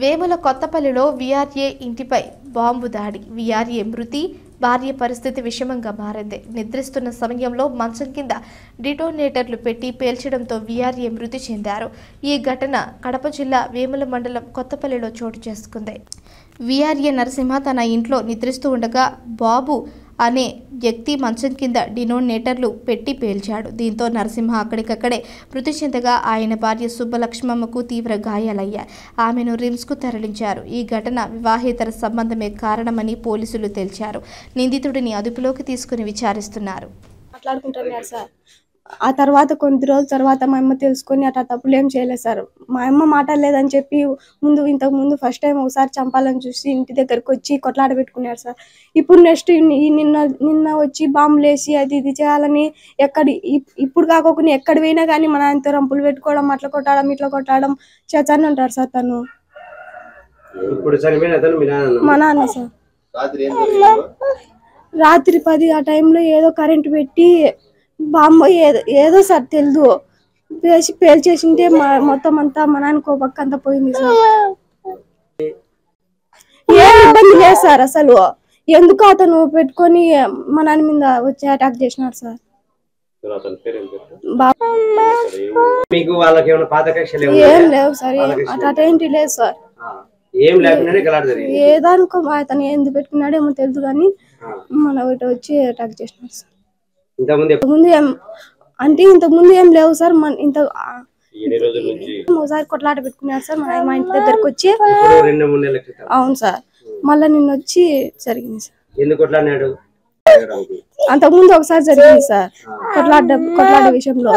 Vemula కొత్తపల్లిలో VRA ఇంటిపై bomb దాడి. VRA మృతి, భార్య పరిస్థితి విషమంగా మారింది. నిద్రిస్తున్న సమయంలో మంచం కింద డిటోనేటర్లు పెట్టి పేల్చడంతో వీఆర్ఏ మృతి చెందారు. ఈ ఘటన కడప జిల్లా వేముల మండలం కొత్తపల్లిలో చోటు చేసుకుంది. వీఆర్ఏ నరసింహ తన ఇంట్లో నిద్రిస్తూ ఉండగా బాబు అనే వ్యక్తి మంచం కింద డిటోనేటర్లు పెట్టి పేల్చాడు. దీంతో నరసింహ అక్కడికక్కడే మృతి చెందగా ఆయన భార్య సుబ్బలక్ష్మమ్మకు తీవ్ర గాయాలయ్యాయి. ఆమెను రిమ్స్కు తరలించారు. ఈ ఘటన వివాహేతర సంబంధమే కారణమని పోలీసులు తేల్చారు. నిందితుడిని అదుపులోకి తీసుకుని విచారిస్తున్నారు. మాట్లాడుకుంటున్నారు సార్. ఆ తర్వాత కొద్ది రోజుల తర్వాత మా అమ్మ తెలుసుకొని అట్లా తప్పులు ఏం చేయలేదు సార్. మా అమ్మ మాట్లాడలేదని చెప్పి ఇంతకు ముందు ఫస్ట్ టైం ఒకసారి చంపాలని చూసి ఇంటి దగ్గరకు వచ్చి కొట్లాట పెట్టుకున్నారు సార్. ఇప్పుడు నెక్స్ట్ నిన్న వచ్చి బాంబులు వేసి అది ఇది చేయాలని ఇప్పుడు కాకుండా ఎక్కడ పోయినా కానీ మా నాన్నతో రంపులు పెట్టుకోవడం, అట్లా కొట్టడం ఇట్లా కొట్టడం చేస్తాను అంటారు సార్. తను మా నాన్న సార్ రాత్రి 10 ఆ టైంలో ఏదో కరెంటు పెట్టి బాంబు ఏదో సార్ తెలియదు వేసి పేల్చేసింటే మొత్తం అంతా మా నాన్నకు ఒక పక్క అంతా పోయింది సార్. ఏం ఇబ్బంది లేదు సార్. అసలు ఎందుకు అతను పెట్టుకొని మా నాన్న మీద వచ్చి అటాక్ చేసినారు సార్. ఏం లేవు సార్, అటేంటి లేదు సార్. ఏదానికో అతను ఎందుకు పెట్టుకున్నాడేమో తెలుసు కానీ మన ఒకటి వచ్చి అటాక్ చేసినారు సార్. ఇంతకు ముందు ఏం లేవు సార్. ఒకసారి కొట్లాట పెట్టుకున్నారు సార్ మా ఇంటి దగ్గరకు వచ్చి. అవును సార్, మళ్ళా నిన్న వచ్చి జరిగింది సార్. అంతకు ముందు ఒకసారి జరిగింది సార్ కొట్లాట విషయంలో.